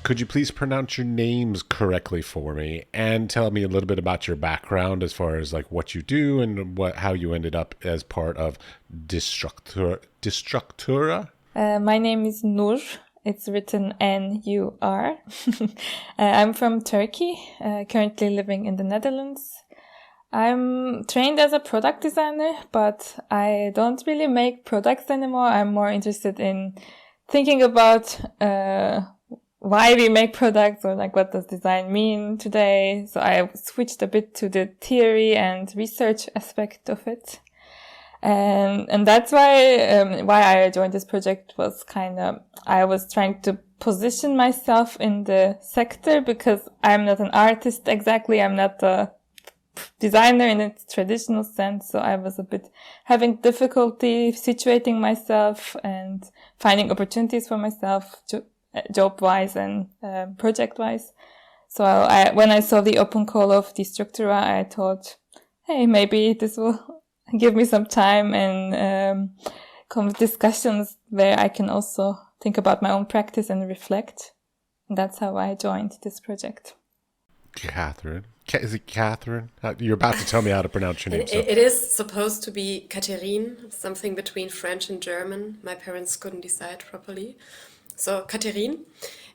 Could you please pronounce your names correctly for me and tell me a little bit about your background as far as like what you do and how you ended up as part of Destructura? My name is Nur. It's written N-U-R. I'm from Turkey, currently living in the Netherlands. I'm trained as a product designer, but I don't really make products anymore. I'm more interested in thinking about why we make products, or like what does design mean today. So I switched a bit to the theory and research aspect of it. And that's why I joined this project was I was trying to position myself in the sector because I'm not an artist exactly. I'm not a designer in its traditional sense. So I was a bit having difficulty situating myself and finding opportunities for myself, job-wise and project-wise. So when I saw the open call of destructura, I thought, hey, maybe this will give me some time and come with discussions where I can also think about my own practice and reflect. And that's how I joined this project. Catherine. Is it Catherine? You're about to tell me how to pronounce your name. It is supposed to be Catherine, something between French and German. My parents couldn't decide properly. So Catherine.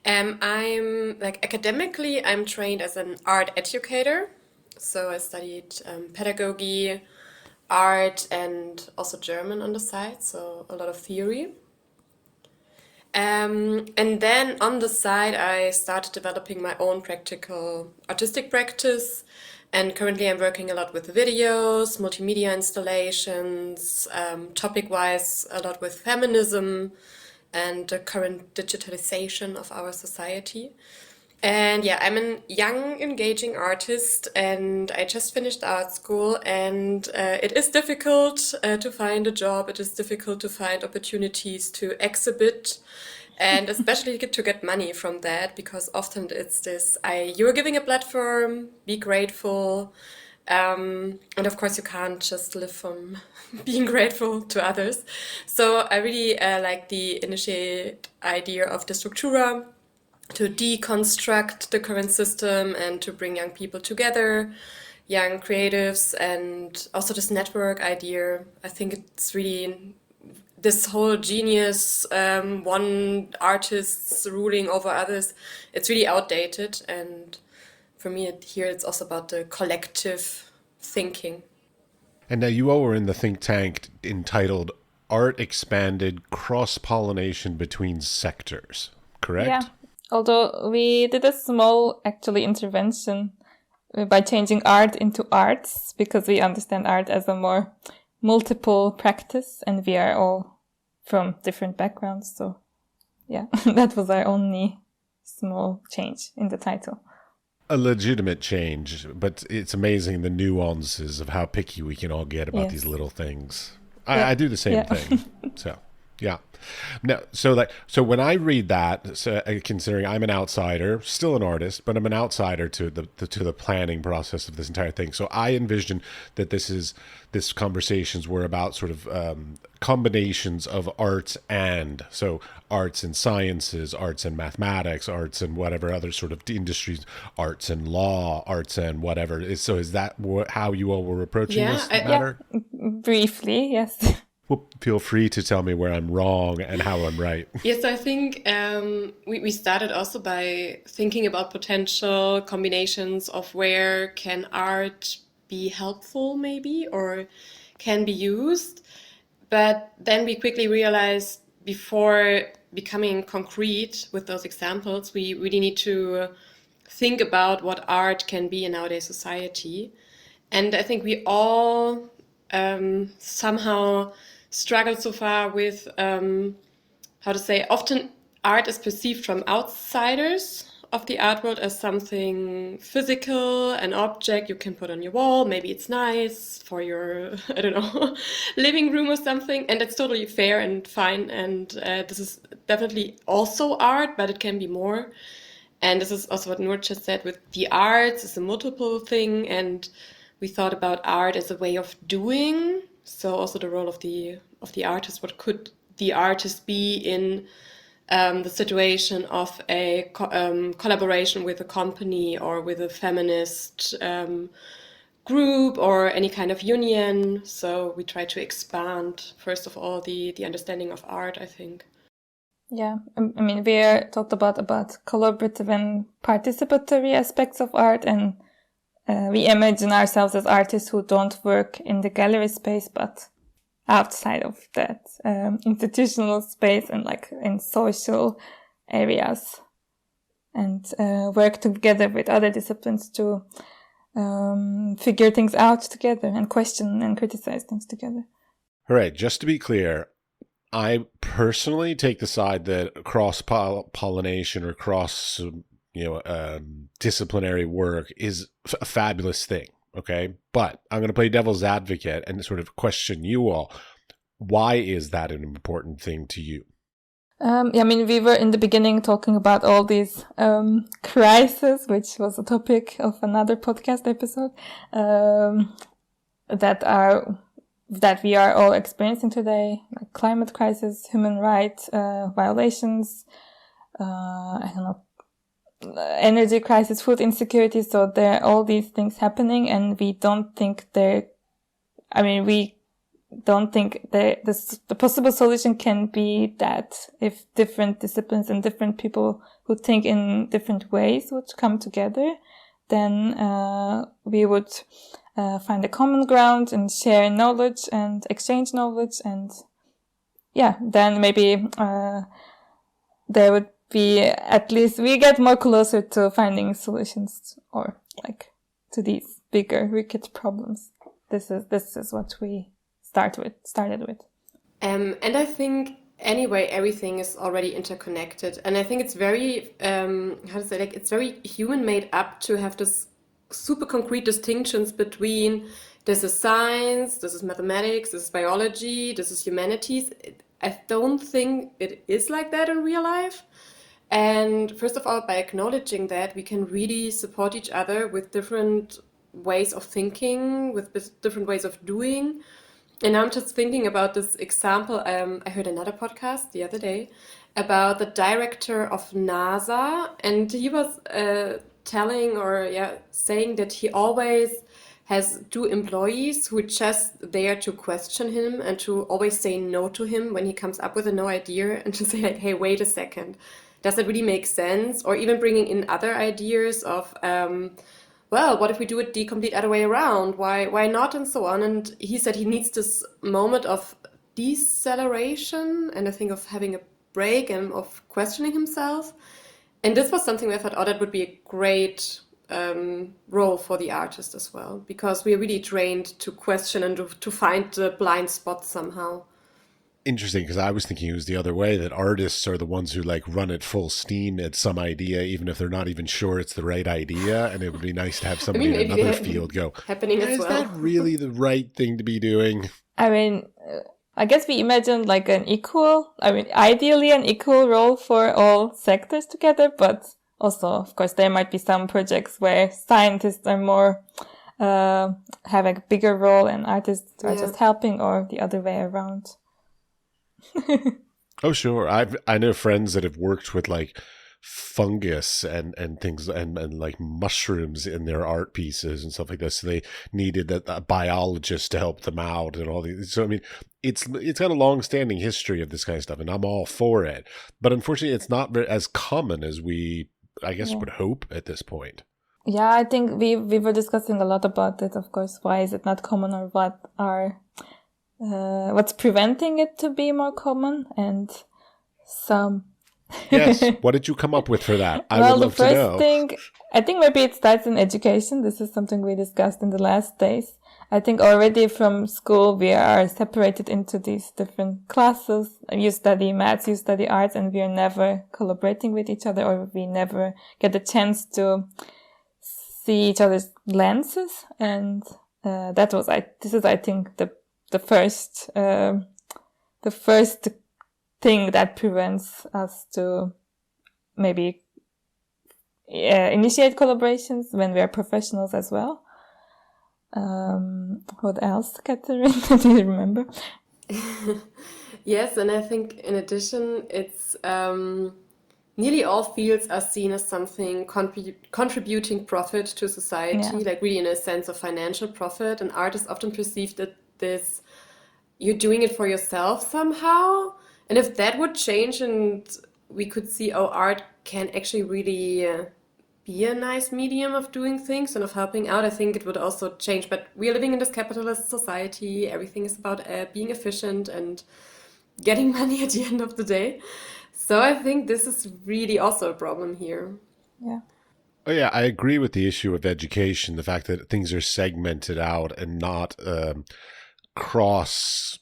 I'm academically, I'm trained as an art educator. So I studied pedagogy, art, and also German on the side. So a lot of theory. And then on the side, I started developing my own practical artistic practice. And currently I'm working a lot with videos, multimedia installations, topic-wise a lot with feminism and the current digitalization of our society. And yeah, I'm a young, engaging artist, and I just finished art school, and it is difficult to find a job. It is difficult to find opportunities to exhibit, and especially to get money from that, because often it's this, you're giving a platform, be grateful, and of course you can't just live from being grateful to others. So I really like the initiate idea of the structura, to deconstruct the current system and to bring young people together, young creatives, and also this network idea. I think it's really this whole genius, one artists ruling over others. It's really outdated, and for me here it's also about the collective thinking. And now you all were in the think tank entitled Art Expanded Cross-Pollination Between Sectors, correct? Yeah. Although we did a small, actually, intervention by changing art into arts, because we understand art as a more multiple practice, and we are all from different backgrounds. So, yeah, that was our only small change in the title. A legitimate change, but it's amazing the nuances of how picky we can all get about these little things. I do the same thing. So, yeah. No, so when I read that, considering I'm an outsider, still an artist, but I'm an outsider to the planning process of this entire thing. So I envision that this conversations were about sort of combinations of arts and arts and sciences, arts and mathematics, arts and whatever other sort of industries, arts and law, arts and whatever. So is that how you all were approaching this matter? Yeah, briefly, yes. Well, feel free to tell me where I'm wrong and how I'm right. Yes, I think we started also by thinking about potential combinations of where can art be helpful maybe or can be used. But then we quickly realized before becoming concrete with those examples, we really need to think about what art can be in nowadays society. And I think we all somehow struggled so far with, often art is perceived from outsiders of the art world as something physical, an object you can put on your wall. Maybe it's nice for your, living room or something. And that's totally fair and fine. And this is definitely also art, but it can be more. And this is also what Nur just said with the arts. It's a multiple thing. And we thought about art as a way of doing. So also the role of the artist. What could the artist be in the situation of a collaboration with a company or with a feminist group or any kind of union. So we try to expand, first of all, the understanding of art, I think. Yeah, I mean, we talked about collaborative and participatory aspects of art, and we imagine ourselves as artists who don't work in the gallery space, but outside of that institutional space and like in social areas, and work together with other disciplines to figure things out together and question and criticize things together. All right, just to be clear, I personally take the side that cross-pollination or cross, disciplinary work is a fabulous thing, okay? But I'm going to play devil's advocate and sort of question you all. Why is that an important thing to you? I mean, we were in the beginning talking about all these crises, which was a topic of another podcast episode, that we are all experiencing today, like climate crisis, human rights violations, energy crisis, food insecurity. So there are all these things happening, and we don't think the possible solution can be that if different disciplines and different people who think in different ways would come together, then we would find a common ground and share knowledge and exchange knowledge, and then maybe there would be, at least we get more closer to finding solutions or like to these bigger wicked problems. This is what we started with. And I think anyway, everything is already interconnected. And I think it's very, it's very human made up to have this super concrete distinctions between this is science, this is mathematics, this is biology, this is humanities. I don't think it is like that in real life. And first of all, by acknowledging that, we can really support each other with different ways of thinking, with different ways of doing. And I'm just thinking about this example. I heard another podcast the other day about the director of NASA, and he was saying that he always has 2 employees who are just there to question him and to always say no to him when he comes up with a no idea, and to say like, hey, wait a second, does that really make sense? Or even bringing in other ideas of what if we do it the complete other way around? Why not? And so on. And he said he needs this moment of deceleration and I think of having a break and of questioning himself. And this was something where I thought, that would be a great role for the artist as well, because we're really trained to question and to find the blind spots somehow. Interesting, because I was thinking it was the other way, that artists are the ones who like run at full steam at some idea, even if they're not even sure it's the right idea. And it would be nice to have somebody in another field go, happening as well. Is that really the right thing to be doing? I mean, I guess we imagined like ideally an equal role for all sectors together, but also, of course, there might be some projects where scientists are more, have a bigger role and artists are just helping, or the other way around. Oh, sure. I know friends that have worked with like fungus and things and like mushrooms in their art pieces and stuff like this. So they needed a biologist to help them out and all these. So I mean, it's got a long-standing history of this kind of stuff, and I'm all for it. But unfortunately, it's not as common as we, I guess, would hope at this point. Yeah, I think we were discussing a lot about it. Of course, why is it not common, or what's preventing it to be more common? And some. Yes. What did you come up with for that? I would love to know. The first thing, I think maybe it starts in education. This is something we discussed in the last days. I think already from school we are separated into these different classes. You study maths, you study arts, and we are never collaborating with each other, or we never get the chance to see each other's lenses. And this is, I think, the first thing that prevents us to maybe initiate collaborations when we are professionals as well. What else, Catherine? Do you remember? Yes, and I think in addition, it's nearly all fields are seen as something contributing profit to Yeah. society, like really in a sense of financial profit. And art is often perceived that this you're doing it for yourself somehow. And if that would change and we could see, oh, art can actually really be a nice medium of doing things and of helping out, I think it would also change. But we are living in this capitalist society. Everything is about being efficient and getting money at the end of the day. So I think this is really also a problem here. Yeah. Oh yeah, I agree with the issue of education, the fact that things are segmented out and not cross.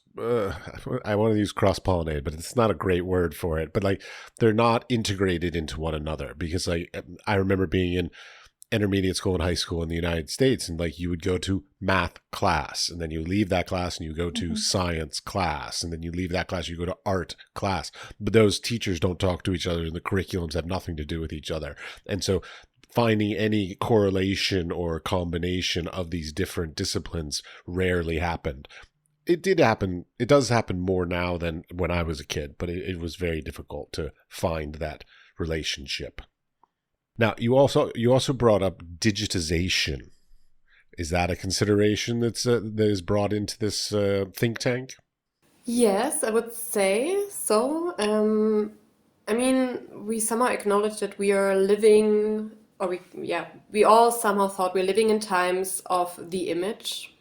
I want to use cross-pollinated, but it's not a great word for it. But like, they're not integrated into one another, because like I remember being in intermediate school and high school in the United States, and like you would go to math class, and then you leave that class and you go to science class, and then you leave that class, you go to art class. But those teachers don't talk to each other, and the curriculums have nothing to do with each other. And so finding any correlation or combination of these different disciplines rarely happened. It did happen. It does happen more now than when I was a kid, but it was very difficult to find that relationship. Now, you also brought up digitization. Is that a consideration that is brought into this think tank? Yes, I would say so. I mean, we somehow acknowledge that we are living, or we all somehow thought we're living in times of the image.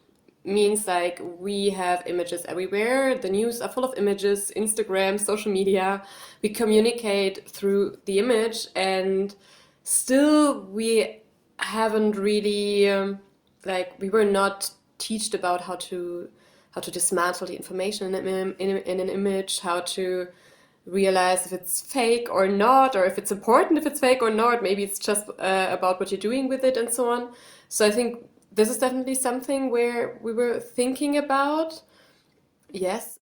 Means like we have images everywhere. The news are full of images, Instagram, social media. We communicate through the image, and still we haven't really like we were not taught about how to dismantle the information in an image, how to realize if it's fake or not, or if it's important if it's fake or not. Maybe it's just about what you're doing with it and so on. So I think this is definitely something where we were thinking about. Yes.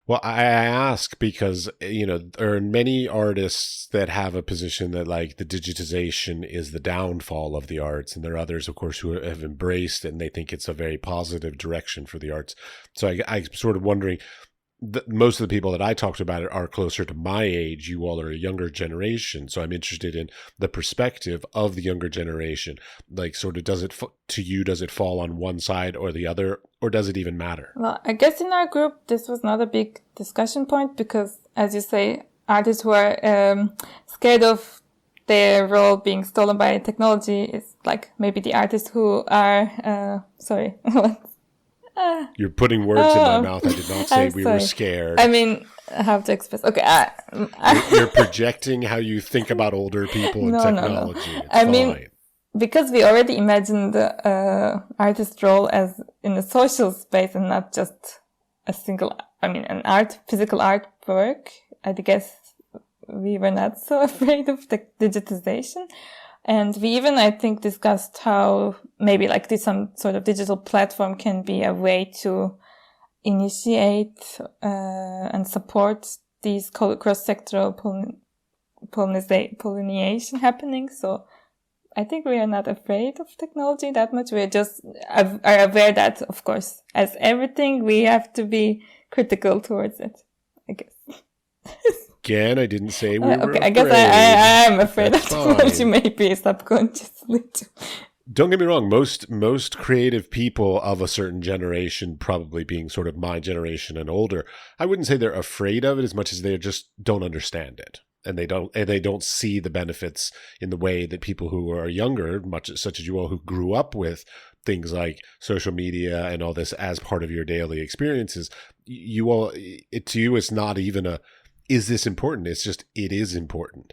Well, I ask because, there are many artists that have a position that like the digitization is the downfall of the arts. And there are others, of course, who have embraced it and they think it's a very positive direction for the arts. So I'm sort of wondering, most of the people that I talked about it are closer to my age. You all are a younger generation. So I'm interested in the perspective of the younger generation. Like, sort of, does it fall on one side or the other, or does it even matter? Well, I guess in our group, this was not a big discussion point because, as you say, artists who are scared of their role being stolen by technology is like maybe the artists who are, sorry, You're putting words in my mouth. I did not say we were scared. I mean, how to express? Okay, you're projecting how you think about older people and technology. No. I mean, because we already imagined the artist role as in a social space and not just a single. I mean, physical artwork. I guess we were not so afraid of the digitization. And we even, I think, discussed how maybe like some sort of digital platform can be a way to initiate and support these cross-sectoral pollination happening. So I think we are not afraid of technology that much. We just are aware that, of course, as everything, we have to be critical towards it, I guess. Again, I didn't say we were okay, afraid. I guess I am afraid of technology, maybe subconsciously too. Don't get me wrong, most creative people of a certain generation, probably being sort of my generation and older, I wouldn't say they're afraid of it as much as they just don't understand it. And they don't see the benefits in the way that people who are younger, such as you all, who grew up with things like social media and all this as part of your daily experiences. To you, it's not even is this important? It's just, it is important.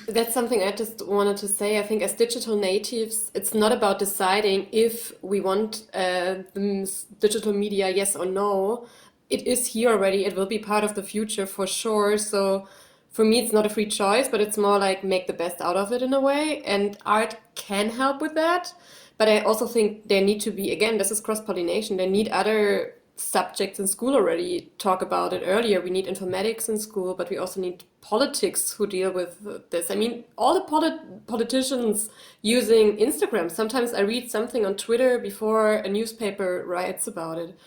That's something I just wanted to say. I think as digital natives, it's not about deciding if we want digital media, yes or no. It is here already. It will be part of the future for sure. So for me, it's not a free choice, but it's more like make the best out of it in a way. And art can help with that. But I also think there need to be, again, this is cross-pollination. There need other subjects in school already. Talk about it earlier. We need informatics in school, but we also need politics who deal with this. I mean, all the politicians using Instagram. Sometimes I read something on Twitter before a newspaper writes about it.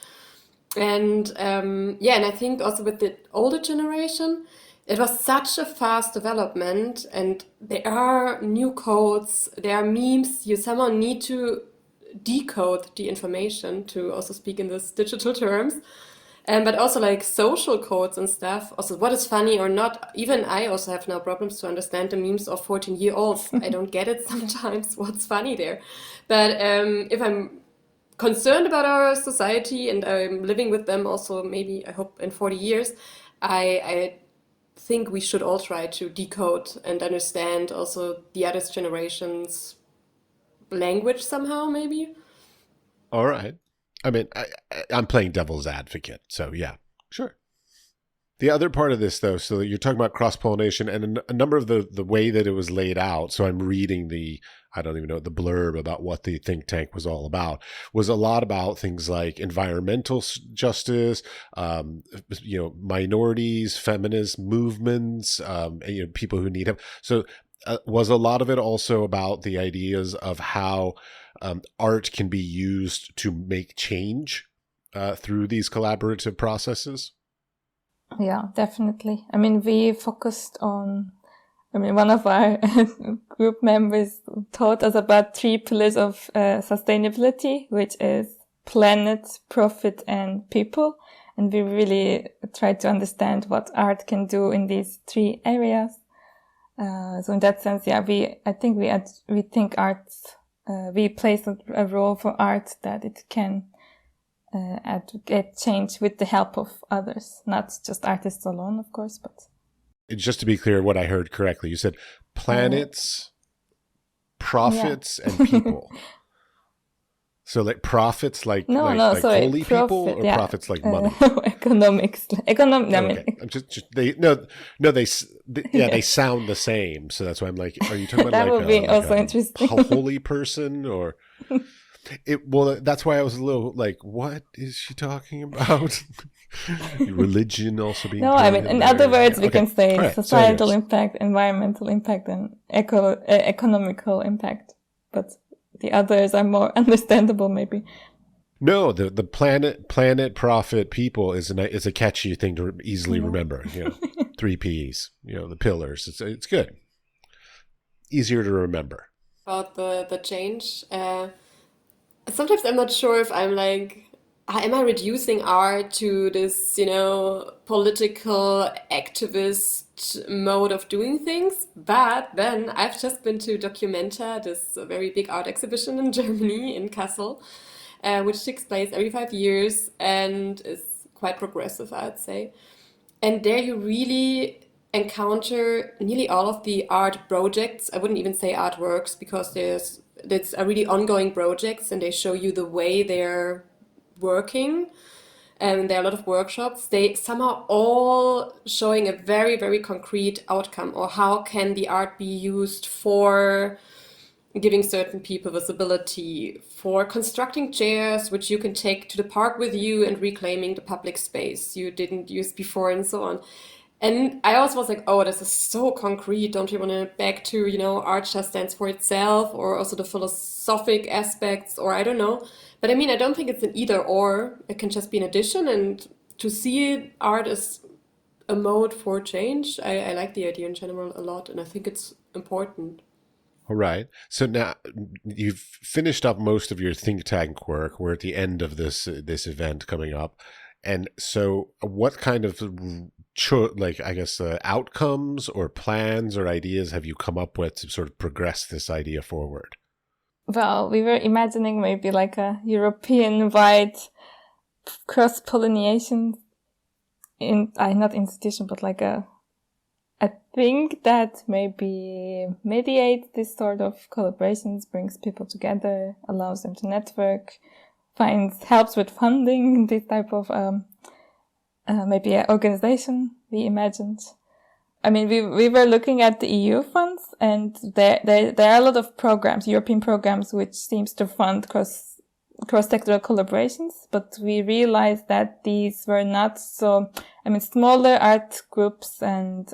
And and I think also with the older generation, it was such a fast development, and there are new codes, there are memes. You somehow need to decode the information, to also speak in this digital terms. But also like social codes and stuff. Also, what is funny or not. Even I also have now problems to understand the memes of 14-year-olds. I don't get it sometimes. What's funny there? But if I'm concerned about our society and I'm living with them also, maybe I hope in 40 years, I think we should all try to decode and understand also the other generation's language somehow, maybe. All right. I mean, I'm playing devil's advocate, so yeah, sure. The other part of this, though, so you're talking about cross-pollination and a number of the way that it was laid out. So I'm reading I don't even know, the blurb about what the think tank was all about, was a lot about things like environmental justice, minorities, feminist movements, people who need help. So was a lot of it also about the ideas of how art can be used to make change through these collaborative processes? Yeah, definitely. I mean, we focused on, one of our group members taught us about 3 pillars of sustainability, which is planet, profit, and people. And we really tried to understand what art can do in these 3 areas. So in that sense, yeah, we think arts, we place a role for art that it can advocate change with the help of others, not just artists alone, of course, but. Just to be clear, what I heard correctly, you said planets, profits, and people. So like profits, like holy profit, people, or profits like money? Economics, okay. They sound the same, so that's why I'm like, are you talking about that would be also interesting. A holy person or? That's why I was a little like, what is she talking about? Religion also being. No, in other words, we can say societal impact, environmental impact, and economical impact. But the others are more understandable, maybe. No, the planet, profit, people is a catchy thing to easily remember. 3 P's. The pillars. It's good. Easier to remember. About the change. Sometimes I'm not sure if I'm like, am I reducing art to this, political activist mode of doing things? But then I've just been to Documenta, this very big art exhibition in Germany, in Kassel, which takes place every 5 years and is quite progressive, I'd say. And there you really encounter nearly all of the art projects. I wouldn't even say artworks, because it's a really ongoing projects, and they show you the way they're working. And there are a lot of workshops. They somehow all showing a very, very concrete outcome, or how can the art be used for giving certain people visibility, for constructing chairs which you can take to the park with you and reclaiming the public space you didn't use before, and so on. And I also was like, oh, this is so concrete. Don't you want to back to, art just stands for itself, or also the philosophic aspects, or I don't know. But I don't think it's an either or. It can just be an addition. And to see art as a mode for change, I like the idea in general a lot. And I think it's important. All right. So now you've finished up most of your think tank work. We're at the end of this event coming up. And so what kind of outcomes or plans or ideas have you come up with to sort of progress this idea forward? Well, we were imagining maybe like a European-wide cross-pollination not institution, but like a thing that maybe mediates this sort of collaborations, brings people together, allows them to network, helps with funding, this type of maybe an organization we imagined. We were looking at the EU funds, and there are a lot of programs, European programs, which seems to fund cross-sectoral collaborations, but we realized that these were not so, smaller art groups and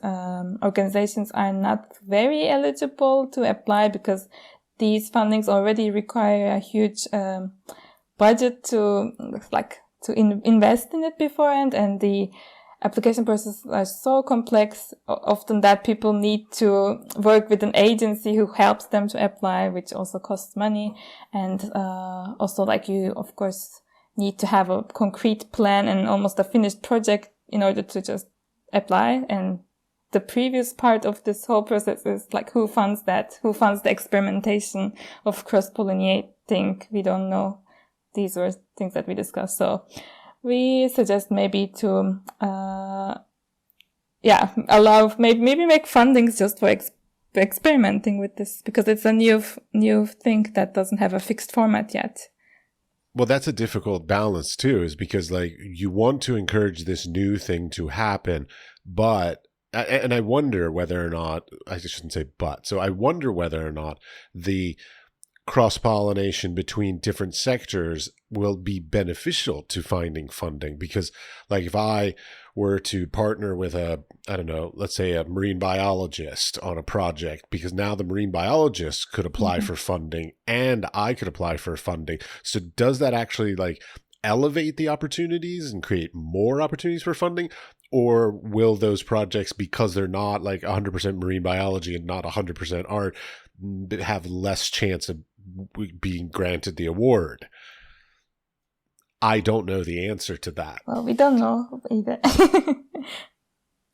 organizations are not very eligible to apply, because these fundings already require a huge budget to invest in it beforehand, and the application processes are so complex often that people need to work with an agency who helps them to apply, which also costs money. And also, like, you of course need to have a concrete plan and almost a finished project in order to just apply. And the previous part of this whole process is like, who funds that? Who funds the experimentation of cross-pollinating? We don't know. These were things that we discussed. So we suggest maybe to, allow, maybe make fundings just for experimenting with this, because it's a new thing that doesn't have a fixed format yet. Well, that's a difficult balance too, is because like you want to encourage this new thing to happen, and I wonder whether or not, I shouldn't say but, so I wonder whether or not the cross-pollination between different sectors will be beneficial to finding funding. Because like if I were to partner with let's say a marine biologist on a project, because now the marine biologist could apply for funding and I could apply for funding. So does that actually like elevate the opportunities and create more opportunities for funding? Or will those projects, because they're not like 100% marine biology and not 100% art, have less chance of being granted the award? I don't know the answer to that. Well, we don't know either.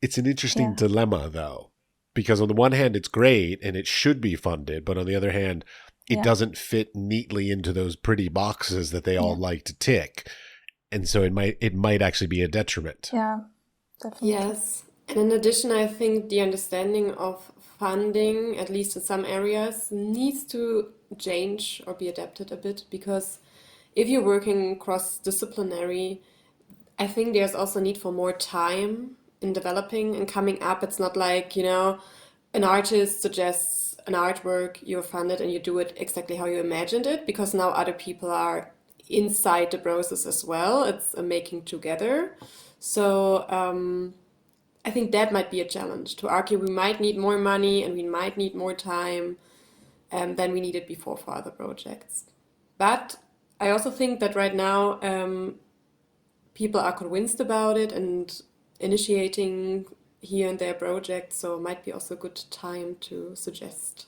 It's an interesting dilemma, though, because on the one hand, it's great and it should be funded, but on the other hand, it doesn't fit neatly into those pretty boxes that they all like to tick, and so it might actually be a detriment. Yeah, definitely. Yes. And in addition, I think the understanding of funding, at least in some areas, needs to change or be adapted a bit, because if you're working cross-disciplinary, I think there's also need for more time in developing and coming up. It's not like, an artist suggests an artwork, you're funded and you do it exactly how you imagined it, because now other people are inside the process as well. It's a making together. So I think that might be a challenge, to argue we might need more money and we might need more time than we needed before for other projects. But I also think that right now people are convinced about it and initiating here and there projects, so it might be also a good time to suggest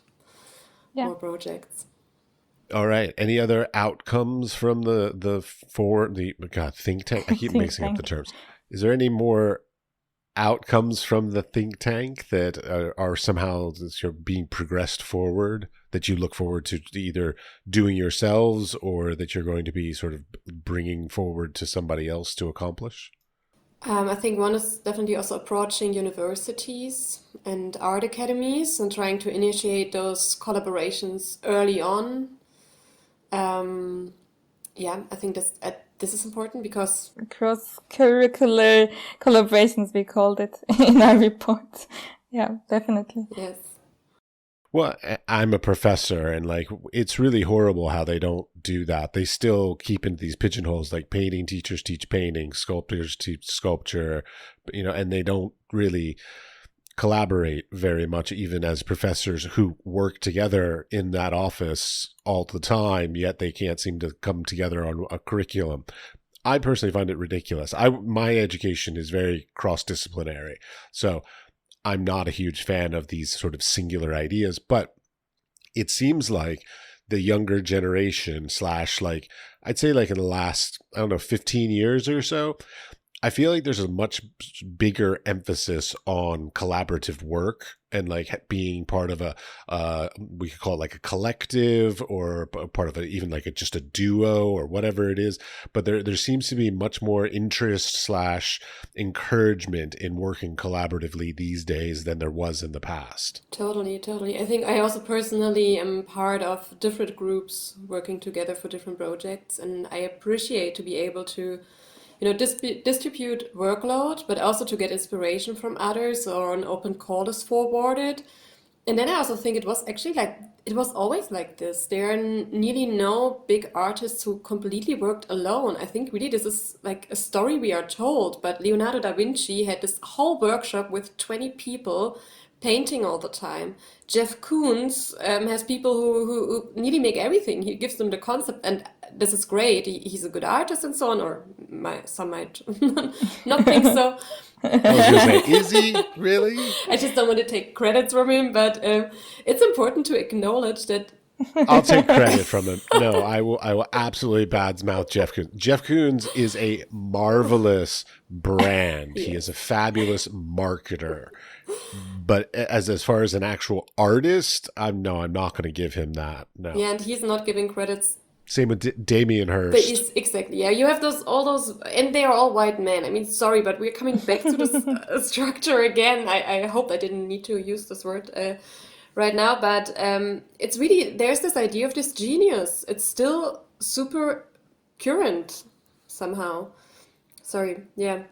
more projects. All right. Any other outcomes from the think tank? I keep mixing up the terms. Is there any more outcomes from the think tank that are somehow being progressed forward, that you look forward to either doing yourselves or that you're going to be sort of bringing forward to somebody else to accomplish? I think one is definitely also approaching universities and art academies and trying to initiate those collaborations early on. I think this is important because cross-curricular collaborations, we called it in our report. Yeah, definitely. Yes. Well, I'm a professor, and like it's really horrible how they don't do that. They still keep into these pigeonholes, like painting teachers teach painting, sculptors teach sculpture, and they don't really collaborate very much, even as professors who work together in that office all the time, yet they can't seem to come together on a curriculum. I personally find it ridiculous. My education is very cross-disciplinary, so I'm not a huge fan of these sort of singular ideas, but it seems like the younger generation / like, I'd say like in the last, 15 years or so, I feel like there's a much bigger emphasis on collaborative work and like being part of we could call it like a collective or part of even like just a duo or whatever it is. But there seems to be much more interest / encouragement in working collaboratively these days than there was in the past. Totally. I think I also personally am part of different groups working together for different projects, and I appreciate to be able to distribute workload, but also to get inspiration from others, or an open call is forwarded. And then I also think it was actually it was always like this. There are nearly no big artists who completely worked alone. I think really this is like a story we are told, but Leonardo da Vinci had this whole workshop with 20 people painting all the time. Jeff Koons has people who nearly make everything. He gives them the concept, and this is great. He's a good artist and so on, or some might not think so. I was going to say, is he really? I just don't want to take credits from him, but it's important to acknowledge that. I'll take credit from him. No, I will absolutely badmouth Jeff Koons. Jeff Koons is a marvelous brand. He is a fabulous marketer. But as far as an actual artist, I'm not going to give him that. No. Yeah, and he's not giving credits. Same with Damien Hirst. Exactly. Yeah, you have all those, and they are all white men. I mean, sorry, but we're coming back to this structure again. I hope I didn't need to use this word right now, but it's really, there's this idea of this genius. It's still super current somehow. Sorry, yeah.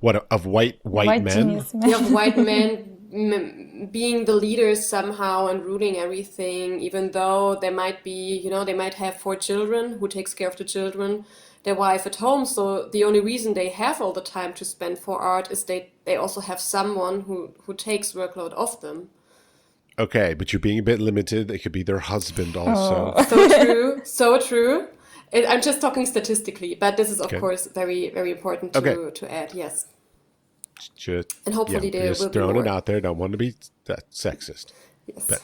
What, of white men? Genius, You have white men being the leaders somehow and ruling everything, even though they might be, they might have 4 children. Who takes care of the children? Their wife at home. So the only reason they have all the time to spend for art is they also have someone who takes workload off them. Okay, but you're being a bit limited. It could be their husband also. So true, so true. I'm just talking statistically, but this is, of course, very, very important to add, yes. And hopefully there will be just throwing more. it out there. Don't want to be that sexist. Yes. But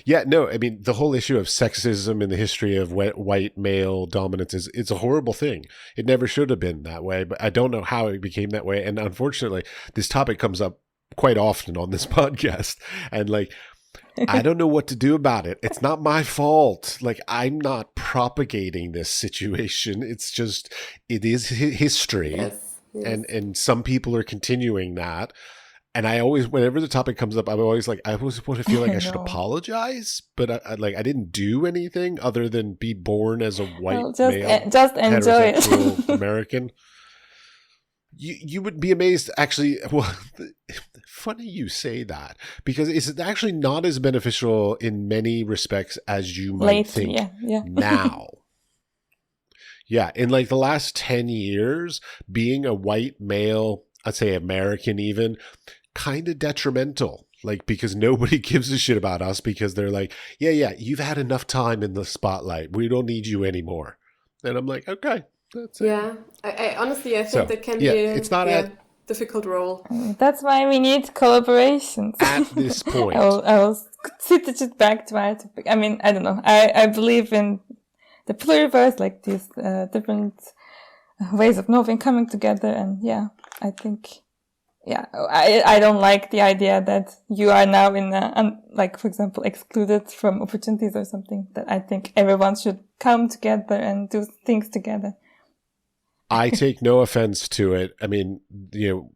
yeah, no, I mean, the whole issue of sexism in the history of white male dominance it's a horrible thing. It never should have been that way, but I don't know how it became that way. And unfortunately, this topic comes up quite often on this podcast. And I don't know what to do about it. It's not my fault. I'm not propagating this situation. It's just, it is history. Yes. And some people are continuing that. And I always, whenever the topic comes up, I always want to feel like I should apologize, but I didn't do anything other than be born as a white male, just enjoy heterosexual American. You would be amazed, actually. Well, funny you say that, because it's actually not as beneficial in many respects as you might think now. Yeah, in the last 10 years, being a white male, I'd say American even, kind of detrimental. Because nobody gives a shit about us because they're like, yeah, you've had enough time in the spotlight. We don't need you anymore. And I'm like, okay. That's it. Yeah, I honestly, I think that can be it's not a difficult role. That's why we need collaborations. At this point. I will switch it back to my topic. I mean, I don't know. I believe in the pluriverse, these different ways of knowing coming together. And I think, I don't like the idea that you are now in for example, excluded from opportunities or something. That I think everyone should come together and do things together. I take no offense to it. I mean,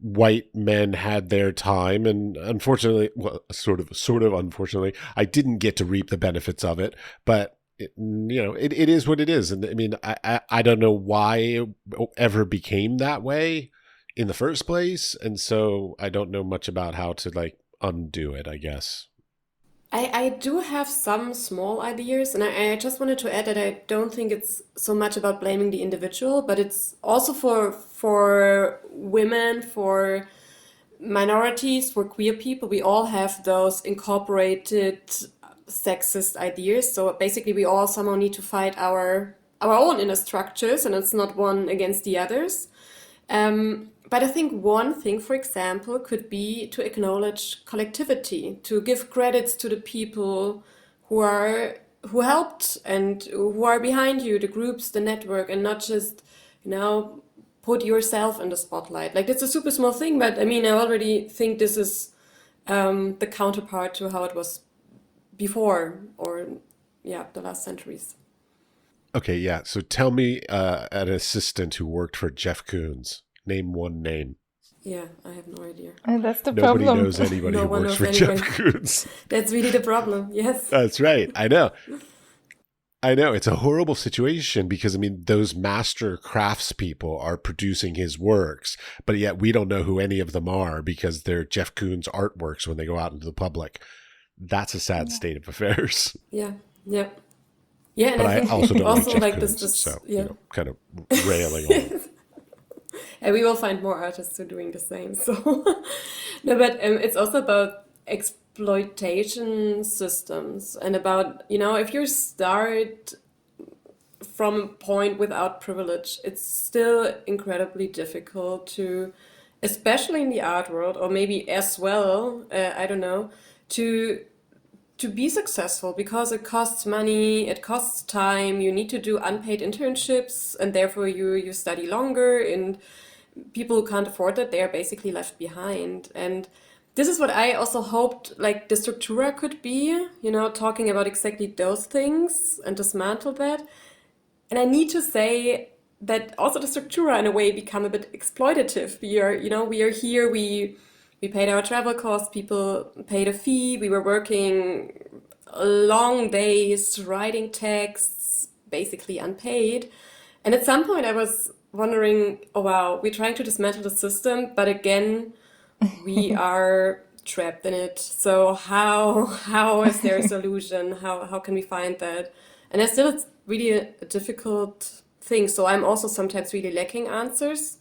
white men had their time, and unfortunately, well, sort of unfortunately, I didn't get to reap the benefits of it. But it is what it is, and I mean, I don't know why it ever became that way in the first place, and so I don't know much about how to undo it, I guess. I do have some small ideas, and I just wanted to add that I don't think it's so much about blaming the individual, but it's also for women, for minorities, for queer people. We all have those incorporated sexist ideas. So basically, we all somehow need to fight our own inner structures, and it's not one against the others. But I think one thing, for example, could be to acknowledge collectivity, to give credits to the people who helped and who are behind you, the groups, the network, and not just, put yourself in the spotlight. That's a super small thing, but I mean, I already think this is the counterpart to how it was before, or the last centuries. Okay, yeah. So tell me an assistant who worked for Jeff Koons. Name one name. Yeah, I have no idea. And that's the Nobody problem. knows anybody who works for Jeff Koons. That's really the problem, yes. That's right. I know. It's a horrible situation because, I mean, those master craftspeople are producing his works, but yet we don't know who any of them are because they're Jeff Koons artworks when they go out into the public. That's a sad state of affairs. Yeah. And but I also don't also like Jeff like Koons, this so kind of railing on it. And we will find more artists who are doing the same. So, no, but it's also about exploitation systems and about, if you start from a point without privilege, it's still incredibly difficult to, especially in the art world, or maybe as well, I don't know, to be successful, because it costs money, it costs time, you need to do unpaid internships, and therefore you study longer, and people who can't afford that, they are basically left behind. And this is what I also hoped like destructura could be, talking about exactly those things and dismantle that. And I need to say that also the structura in a way become a bit exploitative. We are here, we paid our travel costs, people paid a fee, we were working long days, writing texts, basically unpaid. And at some point I was wondering, oh wow, we're trying to dismantle the system, but again, we are trapped in it. So how is there a solution? How can we find that? And it's really a difficult thing. So I'm also sometimes really lacking answers.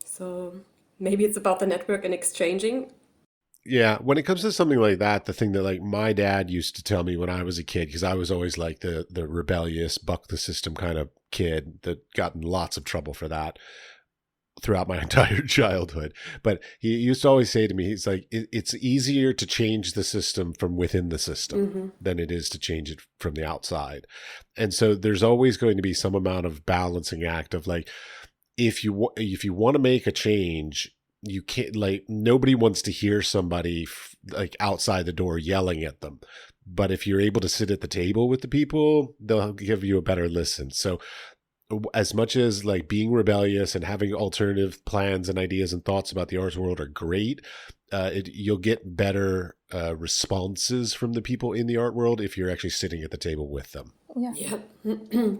So maybe it's about the network and exchanging. Yeah, when it comes to something like that, the thing that like my dad used to tell me when I was a kid, because I was always like the rebellious, buck the system kind of kid that got in lots of trouble for that throughout my entire childhood. But he used to always say to me, he's like, it's easier to change the system from within the system than it is to change it from the outside. And so there's always going to be some amount of balancing act of like, if you want to make a change, you can't, like, nobody wants to hear somebody like outside the door yelling at them. But if you're able to sit at the table with the people, they'll give you a better listen. So as much as like being rebellious and having alternative plans and ideas and thoughts about the arts world are great, you'll get better responses from the people in the art world if you're actually sitting at the table with them. Yeah,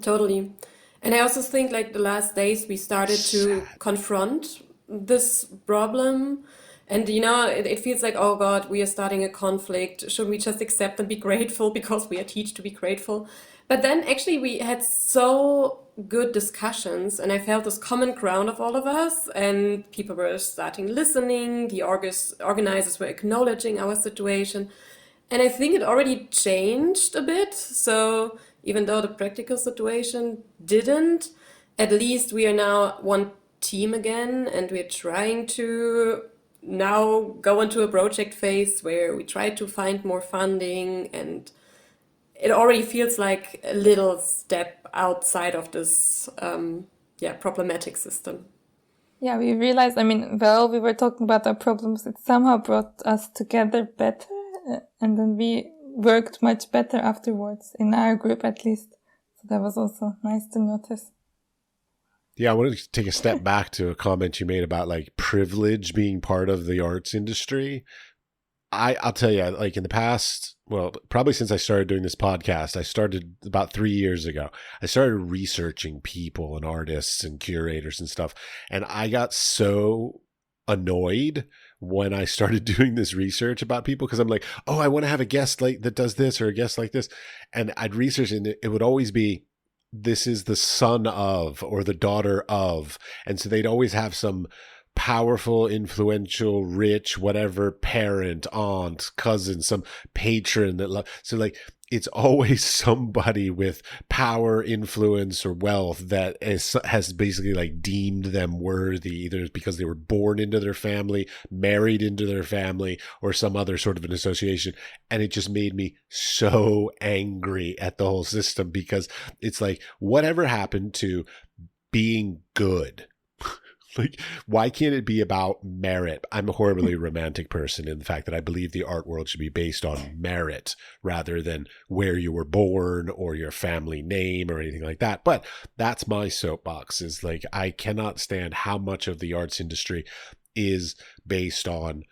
totally. And I also think like the last days we started to confront this problem. And it feels like, oh God, we are starting a conflict. Should we just accept and be grateful because we are taught to be grateful? But then actually we had so good discussions, and I felt this common ground of all of us, and people were starting listening, the organizers were acknowledging our situation. And I think it already changed a bit. So even though the practical situation didn't, at least we are now one team again, and we're trying to now go into a project phase where we try to find more funding, and it already feels like a little step outside of this problematic system. Yeah, we realized, while we were talking about our problems, it somehow brought us together better, and then we worked much better afterwards, in our group at least. So that was also nice to notice. Yeah, I wanted to take a step back to a comment you made about like privilege being part of the arts industry. I'll tell you, like in the past, well, probably since I started doing this podcast, I started about 3 years ago. I started researching people and artists and curators and stuff. And I got so annoyed when I started doing this research about people, because I'm like, oh, I want to have a guest like that does this or a guest like this. And I'd research, and it would always be, this is the son of or the daughter of. And so they'd always have some powerful, influential, rich, whatever parent, aunt, cousin, some patron that so like it's always somebody with power, influence, or wealth that has basically like deemed them worthy, either because they were born into their family, married into their family, or some other sort of an association. And it just made me so angry at the whole system, because it's like, whatever happened to being good? Like, why can't it be about merit? I'm a horribly romantic person in the fact that I believe the art world should be based on merit rather than where you were born or your family name or anything like that. But that's my soapbox, is like, I cannot stand how much of the arts industry is based on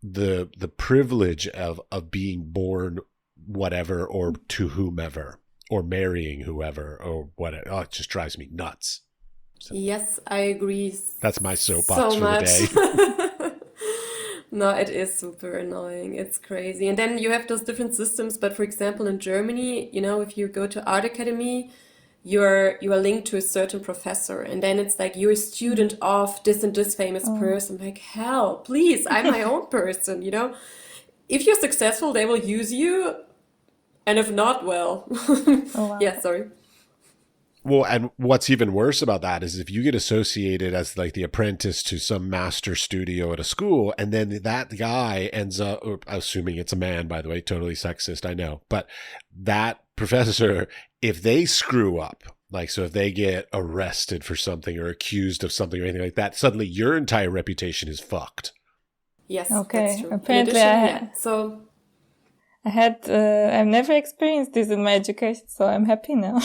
the privilege of being born whatever, or to whomever, or marrying whoever, or whatever. Oh, it just drives me nuts. So yes, I agree. That's my soapbox for the day. No, it is super annoying. It's crazy. And then you have those different systems. But for example, in Germany, if you go to art academy, you are linked to a certain professor, and then it's like you're a student of this and this famous person. Like, hell, please, I'm my own person. if you're successful, they will use you. And if not, well, Oh, wow. yeah, sorry. Well, and what's even worse about that is if you get associated as like the apprentice to some master studio at a school, and then that guy ends up, assuming it's a man, by the way, totally sexist, I know, but that professor, if they screw up, like, so if they get arrested for something or accused of something or anything like that, suddenly your entire reputation is fucked. Yes, Okay, that's true. apparently In addition, I've never experienced this in my education, so I'm happy now.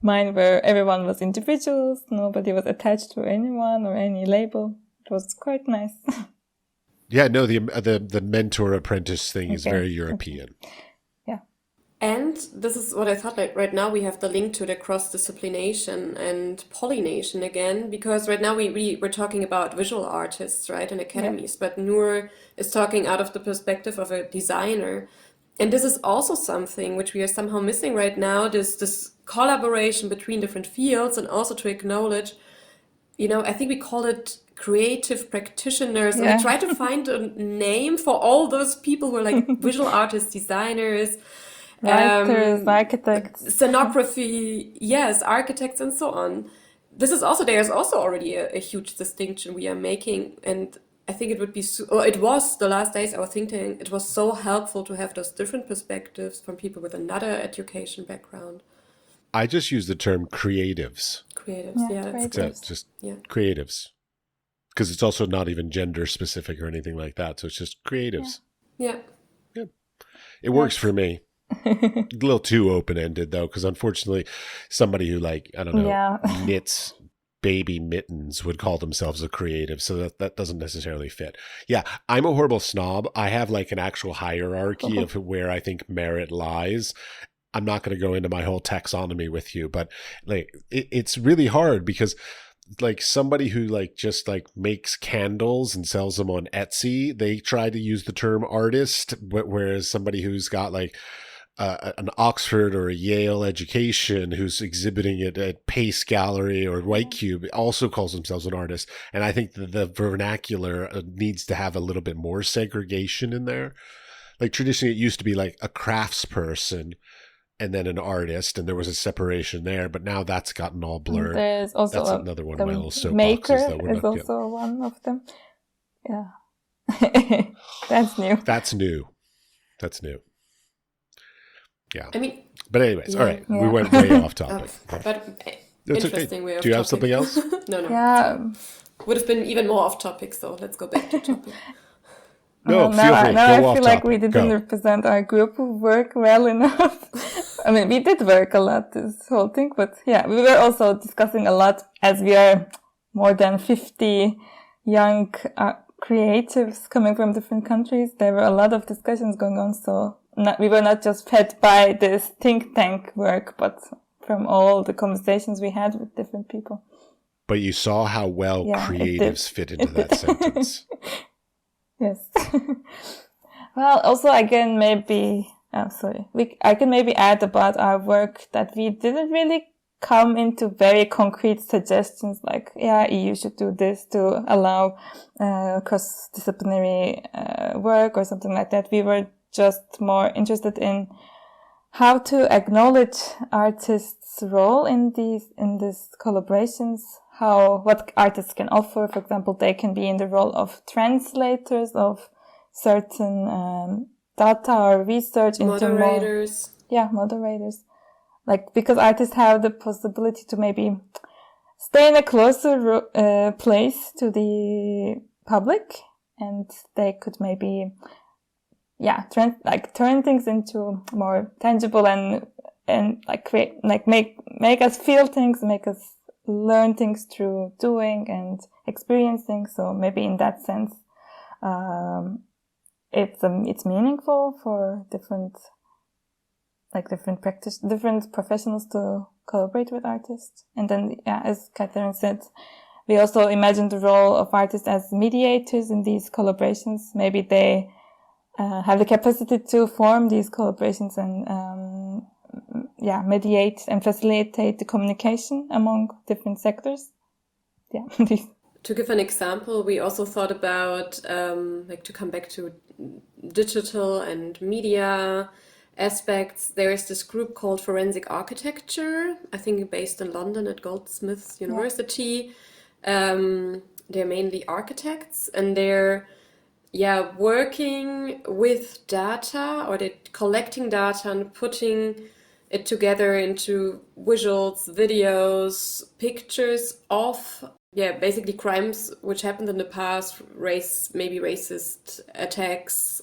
Mine where everyone was individuals, nobody was attached to anyone or any label. It was quite nice. Yeah, no, the mentor apprentice thing is very European. Yeah. And this is what I thought, like right now we have the link to the cross-disciplination and pollination again, because right now we're talking about visual artists, right, in academies, but Noor is talking out of the perspective of a designer. And this is also something which we are somehow missing right now, this collaboration between different fields, and also to acknowledge, I think we call it creative practitioners. And we try to find a name for all those people who are like visual artists, designers, writers, architects, scenography, yes, architects, and so on. There's also already a huge distinction we are making, and I think it would be, it was the last days I was thinking, it was so helpful to have those different perspectives from people with another education background. I just use the term creatives. Creatives, yeah. Creatives. Creatives. Because it's also not even gender specific or anything like that. So it's just creatives. Yeah. It works for me. A little too open-ended though, because unfortunately somebody who knits baby mittens would call themselves a creative, so that doesn't necessarily fit. Yeah, I'm a horrible snob. I have like an actual hierarchy of where I think merit lies. I'm not going to go into my whole taxonomy with you, but like it's really hard because like somebody who like just like makes candles and sells them on Etsy, they try to use the term artist, but whereas somebody who's got like an Oxford or a Yale education who's exhibiting it at Pace Gallery or White Cube also calls themselves an artist. And I think the vernacular needs to have a little bit more segregation in there. Like traditionally it used to be like a craftsperson and then an artist, and there was a separation there, but now that's gotten all blurred. There's also that's another one of my little soapboxes. Maker is also one of them. Yeah. That's new. That's new. Yeah. I mean, but anyways, all right. We went way off topic. But it's interesting okay. way of Do you have topic. something else? No. Yeah. Would have been even more off topic, so let's go back to topic. No, feel free. Now Go I feel like topic. we didn't represent our group of work well enough. I mean, we did work a lot this whole thing, but yeah, we were also discussing a lot as we are more than 50 young creatives coming from different countries. There were a lot of discussions going on, so we were not just fed by this think tank work, but from all the conversations we had with different people. But you saw how well creatives fit into that sentence. Yes. Well, also again, I can maybe add about our work that we didn't really come into very concrete suggestions like, EU should do this to allow cross-disciplinary work or something like that. We were just more interested in how to acknowledge artists' role in these collaborations, what artists can offer. For example, they can be in the role of translators of certain data or research into moderators. Moderators. Like, because artists have the possibility to maybe stay in a closer place to the public, and they could maybe turn things into more tangible and like create, like make us feel things, make us learn things through doing and experiencing. So maybe in that sense, it's meaningful for different professionals to collaborate with artists. And then, as Catherine said, we also imagine the role of artists as mediators in these collaborations. Maybe they have the capacity to form these collaborations and mediate and facilitate the communication among different sectors. Yeah. To give an example, we also thought about, like to come back to digital and media aspects. There is this group called Forensic Architecture, I think based in London at Goldsmiths University. They're mainly architects, and they're working with data, or they're collecting data and putting it together into visuals, videos, pictures of basically crimes which happened in the past, maybe racist attacks,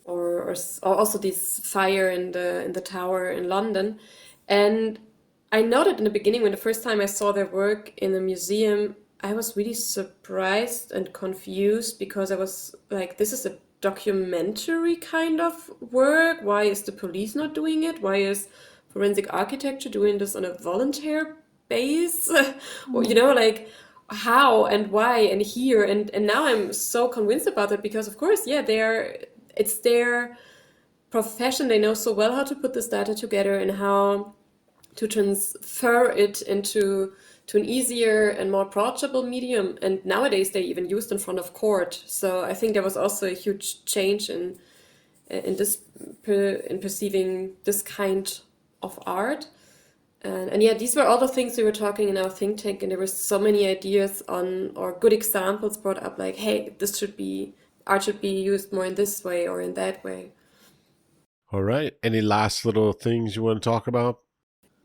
or also this fire in the tower in London. And I noted in the beginning, when the first time I saw their work in a museum, I was really surprised and confused, because I was like, this is a documentary kind of work. Why is the police not doing it? Why is forensic architecture doing this on a volunteer base? Or, like how and why and here. And now I'm so convinced about it, because of course, it's their profession. They know so well how to put this data together and how to transfer it into an easier and more approachable medium. And nowadays they even used in front of court. So I think there was also a huge change in perceiving this kind of art. And these were all the things we were talking in our think tank, and there were so many ideas or good examples brought up, like, hey, art should be used more in this way or in that way. All right. Any last little things you want to talk about?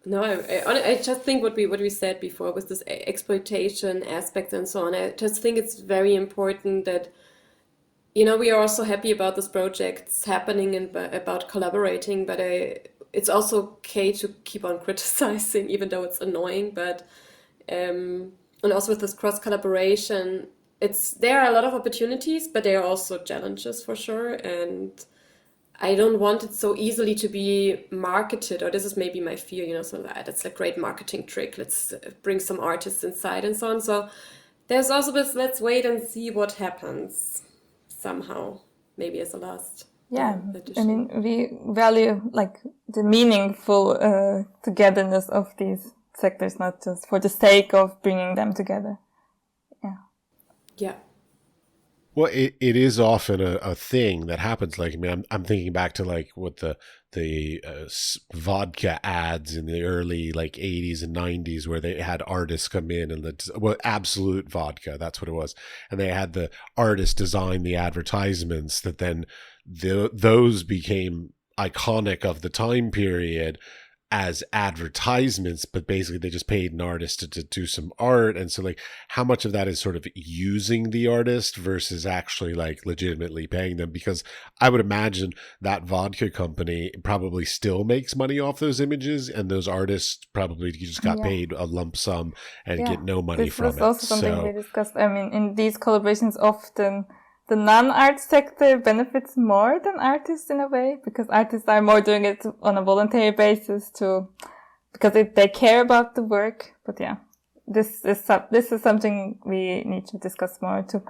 No, I just think what we said before was this exploitation aspect and so on. I just think it's very important that, we are also happy about this projects happening and about collaborating, but it's also okay to keep on criticizing, even though it's annoying. But and also with this cross collaboration, there are a lot of opportunities, but there are also challenges for sure. And I don't want it so easily to be marketed, or this is maybe my fear, so that's a great marketing trick. Let's bring some artists inside and so on. So there's also this, let's wait and see what happens somehow, maybe as a last addition. I mean, we value like the meaningful togetherness of these sectors, not just for the sake of bringing them together. Yeah. Well, it is often a thing that happens. Like, I mean, I'm thinking back to like what the vodka ads in the early like 80s and 90s, where they had artists come in and Absolute Vodka, that's what it was, and they had the artists design the advertisements that then those became iconic of the time period as advertisements, but basically they just paid an artist to do some art. And so like, how much of that is sort of using the artist versus actually like legitimately paying them? Because I would imagine that vodka company probably still makes money off those images, and those artists probably just got paid a lump sum and get no money from it. This was also something we discussed. I mean, in these collaborations, often the non-art sector benefits more than artists in a way, because artists are more doing it on a voluntary basis because they care about the work. But this is something we need to discuss more to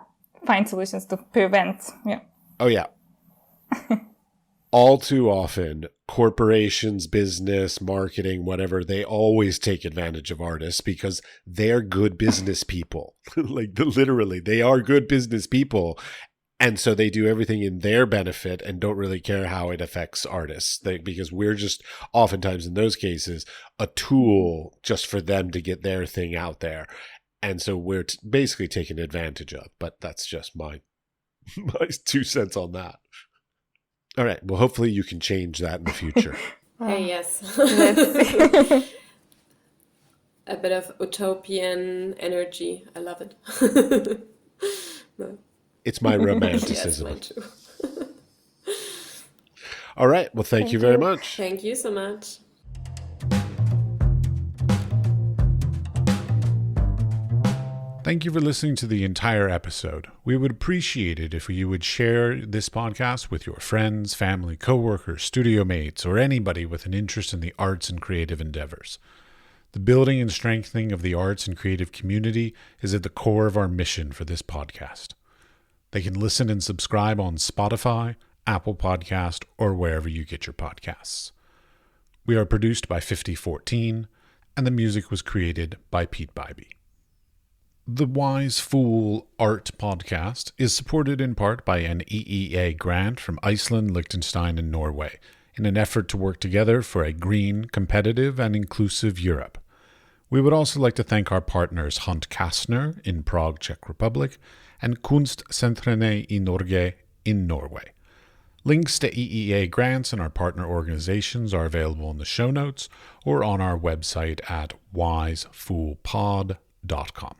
find solutions to prevent. Yeah. Oh yeah. All too often, corporations, business, marketing, whatever, they always take advantage of artists because they're good business people. Like literally, they are good business people. And so they do everything in their benefit and don't really care how it affects artists, because we're just oftentimes in those cases a tool just for them to get their thing out there. And so we're basically taken advantage of. But that's just my 2 cents on that. All right. Well, hopefully you can change that in the future. Hey, yes. A bit of utopian energy. I love it. No. It's my romanticism. Yes, mine too. All right. Well, thank you very much. Thank you so much. Thank you for listening to the entire episode. We would appreciate it if you would share this podcast with your friends, family, coworkers, studio mates, or anybody with an interest in the arts and creative endeavors. The building and strengthening of the arts and creative community is at the core of our mission for this podcast. They can listen and subscribe on Spotify, Apple Podcast, or wherever you get your podcasts. We are produced by 5014, and the music was created by Pete Bybee. The Wise Fool Art Podcast is supported in part by an EEA grant from Iceland, Liechtenstein, and Norway in an effort to work together for a green, competitive, and inclusive Europe. We would also like to thank our partners Hunt Kastner in Prague, Czech Republic, and Kunstsentrene i Norge in Norway. Links to EEA grants and our partner organizations are available in the show notes or on our website at wisefoolpod.com.